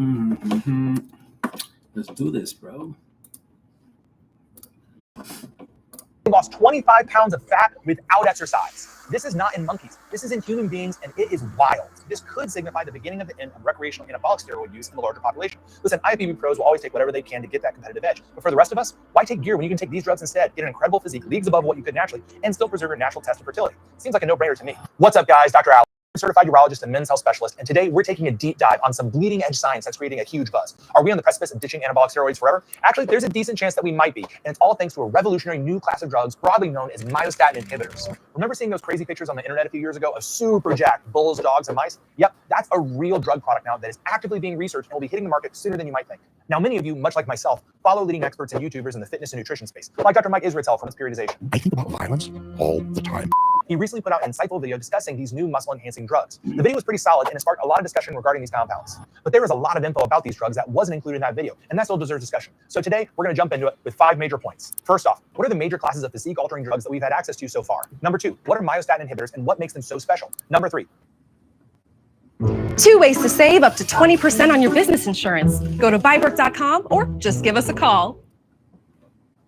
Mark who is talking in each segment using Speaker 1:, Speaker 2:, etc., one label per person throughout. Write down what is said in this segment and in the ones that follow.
Speaker 1: Mm-hmm. Let's do this, bro.
Speaker 2: Lost 25 pounds of fat without exercise. This is not in monkeys. This is in human beings, and it is wild. This could signify the beginning of the end of recreational anabolic steroid use in the larger population. Listen, IFBB pros will always take whatever they can to get that competitive edge. But for the rest of us, why take gear when you can take these drugs instead, get an incredible physique, leagues above what you could naturally, and still preserve your natural test of fertility? Seems like a no-brainer to me. What's up, guys? Dr. Al, certified urologist and men's health specialist, and today we're taking a deep dive on some bleeding edge science that's creating a huge buzz. Are we on the precipice of ditching anabolic steroids forever? Actually, there's a decent chance that we might be, and it's all thanks to a revolutionary new class of drugs broadly known as myostatin inhibitors. Remember seeing those crazy pictures on the internet a few years ago of super jacked bulls, dogs, and mice? Yep, that's a real drug product now that is actively being researched and will be hitting the market sooner than you might think. Now, many of you, much like myself, follow leading experts and YouTubers in the fitness and nutrition space, like Dr. Mike Israetel from his periodization.
Speaker 3: I think about violence all the time.
Speaker 2: He recently put out an insightful video discussing these new muscle-enhancing drugs. The video was pretty solid and it sparked a lot of discussion regarding these compounds. But there was a lot of info about these drugs that wasn't included in that video, and that still deserves discussion. So today, we're going to jump into it with 5 major points. First off, what are the major classes of physique-altering drugs that we've had access to so far? Number 2, what are myostatin inhibitors and what makes them so special? Number 3,
Speaker 4: 2 ways to save up to 20% on your business insurance. Go to buybook.com or just give us a call.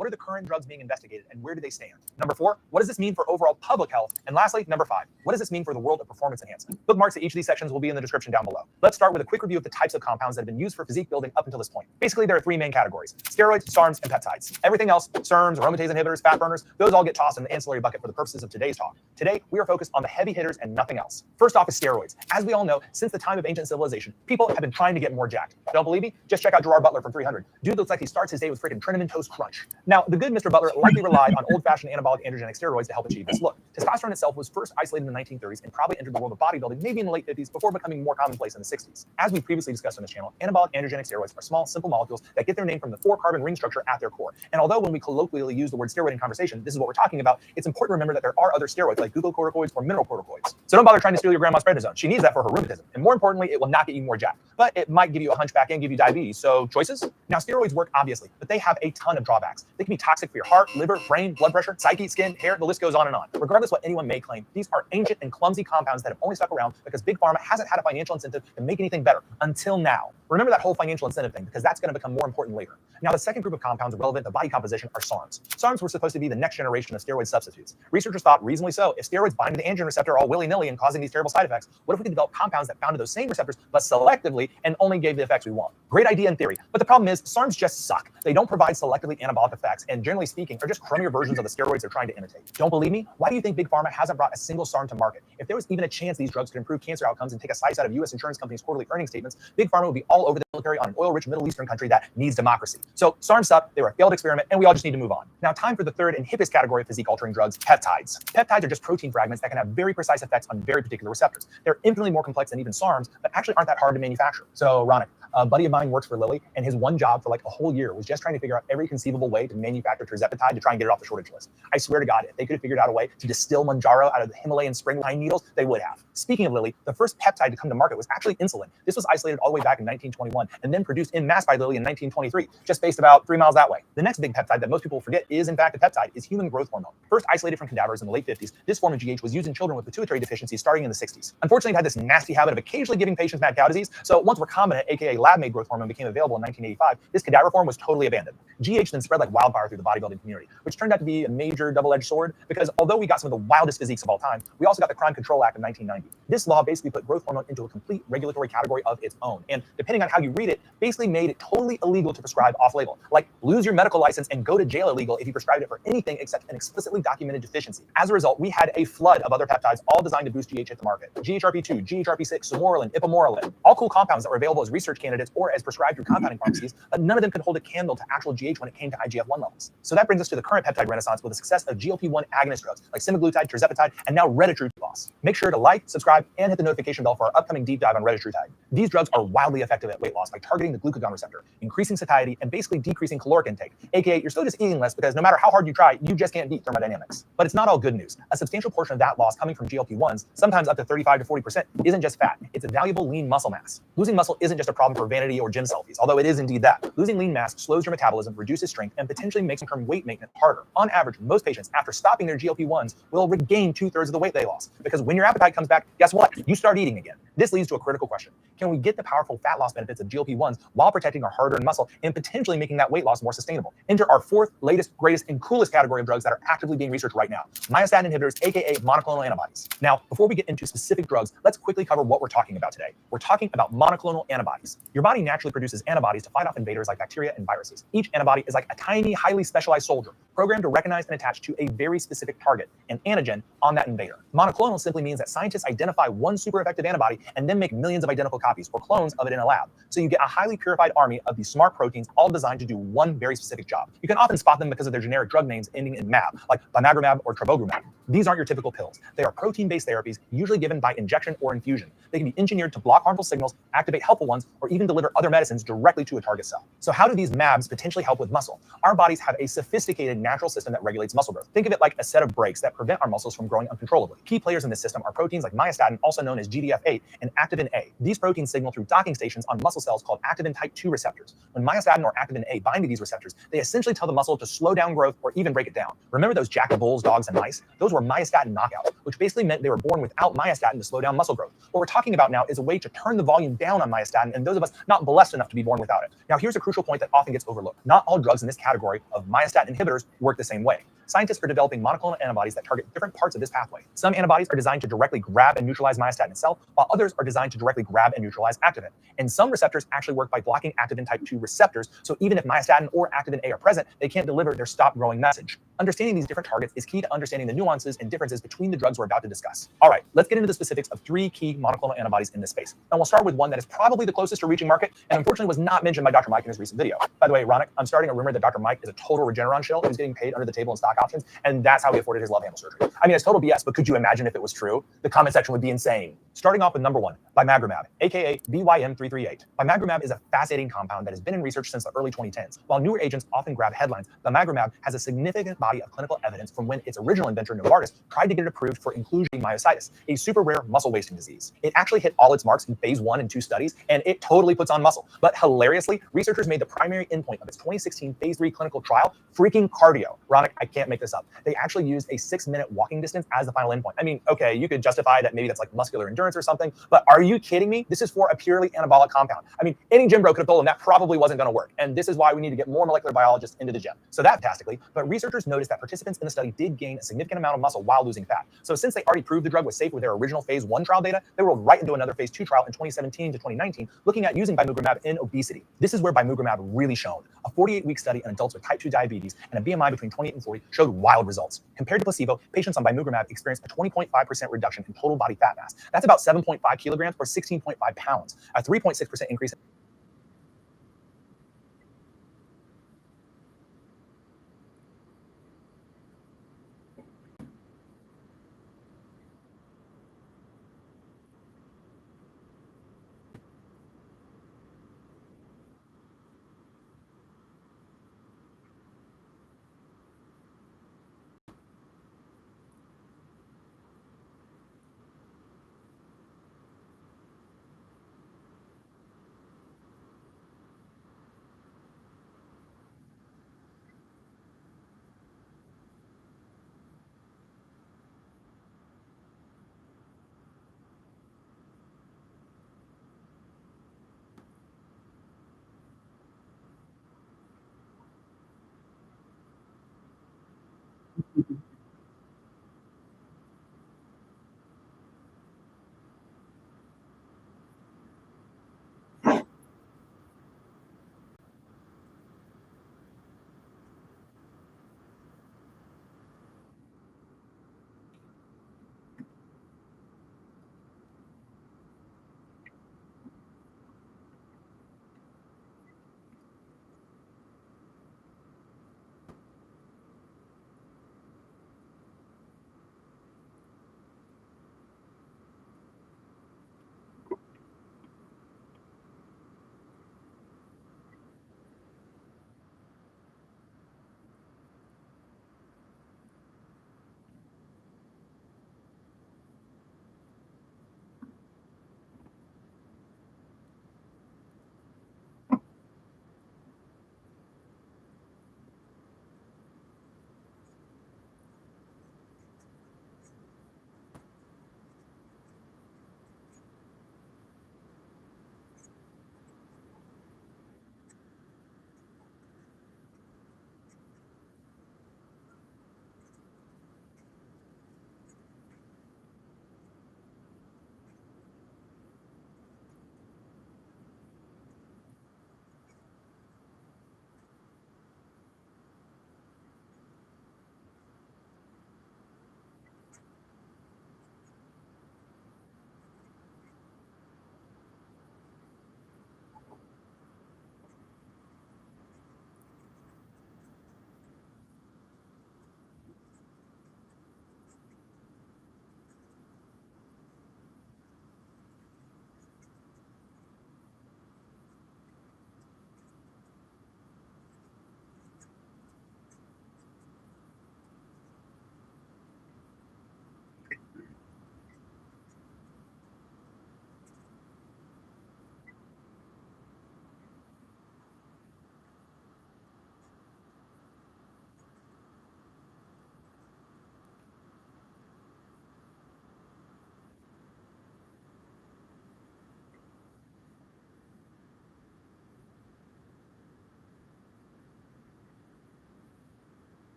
Speaker 2: what are the current drugs being investigated and where do they stand? Number 4, what does this mean for overall public health? And lastly, number 5, what does this mean for the world of performance enhancement? Bookmarks to each of these sections will be in the description down below. Let's start with a quick review of the types of compounds that have been used for physique building up until this point. Basically, there are 3 main categories: steroids, SARMs, and peptides. Everything else, SERMs, aromatase inhibitors, fat burners, those all get tossed in the ancillary bucket for the purposes of today's talk. Today, we are focused on the heavy hitters and nothing else. First off is steroids. As we all know, since the time of ancient civilization, people have been trying to get more jacked. Don't believe me? Just check out Gerard Butler from 300. Dude looks like he starts his day with freaking Cinnamon Toast Crunch. Now, the good Mr. Butler likely relied on old-fashioned anabolic androgenic steroids to help achieve this look. Testosterone itself was first isolated in the 1930s and probably entered the world of bodybuilding maybe in the late 50s before becoming more commonplace in the 60s. As we previously discussed on this channel, anabolic androgenic steroids are small, simple molecules that get their name from the 4-carbon ring structure at their core. And although when we colloquially use the word steroid in conversation, this is what we're talking about, it's important to remember that there are other steroids like glucocorticoids or mineralocorticoids. So don't bother trying to steal your grandma's prednisone. She needs that for her rheumatism. And more importantly, it will not get you more jacked, but it might give you a hunchback and give you diabetes. So choices? Now, steroids work obviously, but they have a ton of drawbacks. They can be toxic for your heart, liver, brain, blood pressure, psyche, skin, hair, the list goes on and on. Regardless what anyone may claim, these are ancient and clumsy compounds that have only stuck around because Big Pharma hasn't had a financial incentive to make anything better until now. Remember that whole financial incentive thing because that's going to become more important later. Now, the second group of compounds relevant to body composition are SARMs. SARMs were supposed to be the next generation of steroid substitutes. Researchers thought, reasonably so, if steroids bind to the androgen receptor all willy-nilly and causing these terrible side effects, what if we could develop compounds that bound to those same receptors but selectively and only gave the effects we want? Great idea in theory, but the problem is SARMs just suck. They don't provide selectively anabolic effects and generally speaking are just crummier versions of the steroids they're trying to imitate. Don't believe me? Why do you think Big Pharma hasn't brought a single SARM to market? If there was even a chance these drugs could improve cancer outcomes and take a slice out of U.S. insurance companies' quarterly earnings statements, Big Pharma would be all over the military on an oil-rich Middle Eastern country that needs democracy. So SARMs suck, they were a failed experiment, and we all just need to move on. Now, time for the third and hippest category of physique-altering drugs, peptides. Peptides are just protein fragments that can have very precise effects on very particular receptors. They're infinitely more complex than even SARMs, but actually aren't that hard to manufacture. So, Ronick, a buddy of mine works for Lilly, and his one job for like a whole year was just trying to figure out every conceivable way to manufacture tirzepatide to try and get it off the shortage list. I swear to God, if they could have figured out a way to distill Manjaro out of the Himalayan spring pine needles, they would have. Speaking of Lilly, the first peptide to come to market was actually insulin. This was isolated all the way back in 1921 and then produced in mass by Lilly in 1923, just based about 3 miles that way. The next big peptide that most people forget is in fact a peptide is human growth hormone. First isolated from cadavers in the late 50s, this form of GH was used in children with pituitary deficiency starting in the 60s. Unfortunately, it had this nasty habit of occasionally giving patients mad cow disease, so once recombinant, aka lab-made growth hormone, became available in 1985, this cadaver form was totally abandoned. GH then spread like wildfire through the bodybuilding community, which turned out to be a major double-edged sword because although we got some of the wildest physiques of all time, we also got the Crime Control Act of 1990. This law basically put growth hormone into a complete regulatory category of its own, and depending on how you read it, basically made it totally illegal to prescribe off-label. Like, lose your medical license and go to jail illegal if you prescribed it for anything except an explicitly documented deficiency. As a result, we had a flood of other peptides all designed to boost GH at the market. GHRP2, GHRP6, Somorelin, Ipamorelin, all cool compounds that were available as research candidates or as prescribed through compounding pharmacies, but none of them could hold a candle to actual GH when it came to IGF-1 levels. So that brings us to the current peptide renaissance with the success of GLP-1 agonist drugs like semaglutide, tirzepatide, and now retatrutide. Make sure to like, subscribe, and hit the notification bell for our upcoming deep dive on retatrutide. These drugs are wildly effective at weight loss by targeting the glucagon receptor, increasing satiety, and basically decreasing caloric intake, aka you're still just eating less because no matter how hard you try, you just can't beat thermodynamics. But it's not all good news. A substantial portion of that loss coming from GLP-1s, sometimes up to 35 to 40%, isn't just fat. It's a valuable lean muscle mass. Losing muscle isn't just a problem for vanity or gym selfies, although it is indeed that. Losing lean mass slows your metabolism, reduces strength, and potentially makes long-term weight maintenance harder. On average, most patients, after stopping their GLP-1s, will regain 2/3 of the weight they lost. Because when your appetite comes back, guess what? You start eating again. This leads to a critical question. Can we get the powerful fat loss benefits of GLP-1s while protecting our hard-earned muscle and potentially making that weight loss more sustainable? Enter our fourth, latest, greatest, and coolest category of drugs that are actively being researched right now: myostatin inhibitors, aka monoclonal antibodies. Now, before we get into specific drugs, let's quickly cover what we're talking about today. We're talking about monoclonal antibodies. Your body naturally produces antibodies to fight off invaders like bacteria and viruses. Each antibody is like a tiny, highly specialized soldier, programmed to recognize and attach to a very specific target, an antigen, on that invader. Monoclonal simply means that scientists identify one super effective antibody and then make millions of identical copies or clones of it in a lab. So you get a highly purified army of these smart proteins, all designed to do one very specific job. You can often spot them because of their generic drug names ending in mab, like bimagrumab or trevogrumab. These aren't your typical pills. They are protein-based therapies, usually given by injection or infusion. They can be engineered to block harmful signals, activate helpful ones, or even deliver other medicines directly to a target cell. So how do these mAbs potentially help with muscle? Our bodies have a sophisticated natural system that regulates muscle growth. Think of it like a set of brakes that prevent our muscles from growing uncontrollably. Key players in this system are proteins like myostatin, also known as GDF8, and activin A. These proteins signal through docking stations on muscle cells called activin type 2 receptors. When myostatin or activin A bind to these receptors, they essentially tell the muscle to slow down growth or even break it down. Remember those jack of bulls, dogs, and mice? Those were myostatin knockouts, which basically meant they were born without myostatin to slow down muscle growth. What we're talking about now is a way to turn the volume down on myostatin, and those of us not blessed enough to be born without it. Now, here's a crucial point that often gets overlooked. Not all drugs in this category of myostatin inhibitors work the same way. Scientists are developing monoclonal antibodies that target different parts of this pathway. Some antibodies are designed to directly grab and neutralize myostatin itself, while others are designed to directly grab and neutralize activin. And some receptors actually work by blocking activin type 2 receptors, so even if myostatin or activin A are present, they can't deliver their stop growing message. Understanding these different targets is key to understanding the nuances and differences between the drugs we're about to discuss. All right, let's get into the specifics of three key monoclonal antibodies in this space. And we'll start with one that is probably the closest to reaching market, and unfortunately was not mentioned by Dr. Mike in his recent video. By the way, Ronick, I'm starting a rumor that Dr. Mike is a total Regeneron shill who's getting paid under the table in stock options, and that's how he afforded his love handle surgery. I mean, it's total BS, but could you imagine if it was true? The comment section would be insane. Starting off with number one, bimagrumab, aka BYM338. Bimagrumab is a fascinating compound that has been in research since the early 2010s. While newer agents often grab headlines, bimagrumab has a significant body of clinical evidence from when its original inventor, Novartis, tried to get it approved for inclusion myositis, a super rare muscle wasting disease. It actually hit all its marks in phase 1 and 2 studies, and it totally puts on muscle. But hilariously, researchers made the primary endpoint of its 2016 phase 3 clinical trial freaking cardio. Ronick, I can't make this up. They actually used a 6-minute walking distance as the final endpoint. I mean, okay, you could justify that maybe that's like muscular endurance or something, but are you kidding me? This is for a purely anabolic compound. I mean, any gym bro could have told them that probably wasn't going to work, and this is why we need to get more molecular biologists into the gym. So that fantastically, but researchers noticed that participants in the study did gain a significant amount of muscle while losing fat. So since they already proved the drug was safe with their original phase 1 trial data, they rolled right into another phase 2 trial in 2017 to 2019, looking at using bimagrumab in obesity. This is where bimagrumab really shone. A 48-week study in adults with type 2 diabetes and a BMI between 28 and 40 showed wild results. Compared to placebo, patients on bimagrumab experienced a 20.5% reduction in total body fat mass. That's about 7.5 kilograms or 16.5 pounds, a 3.6% increase.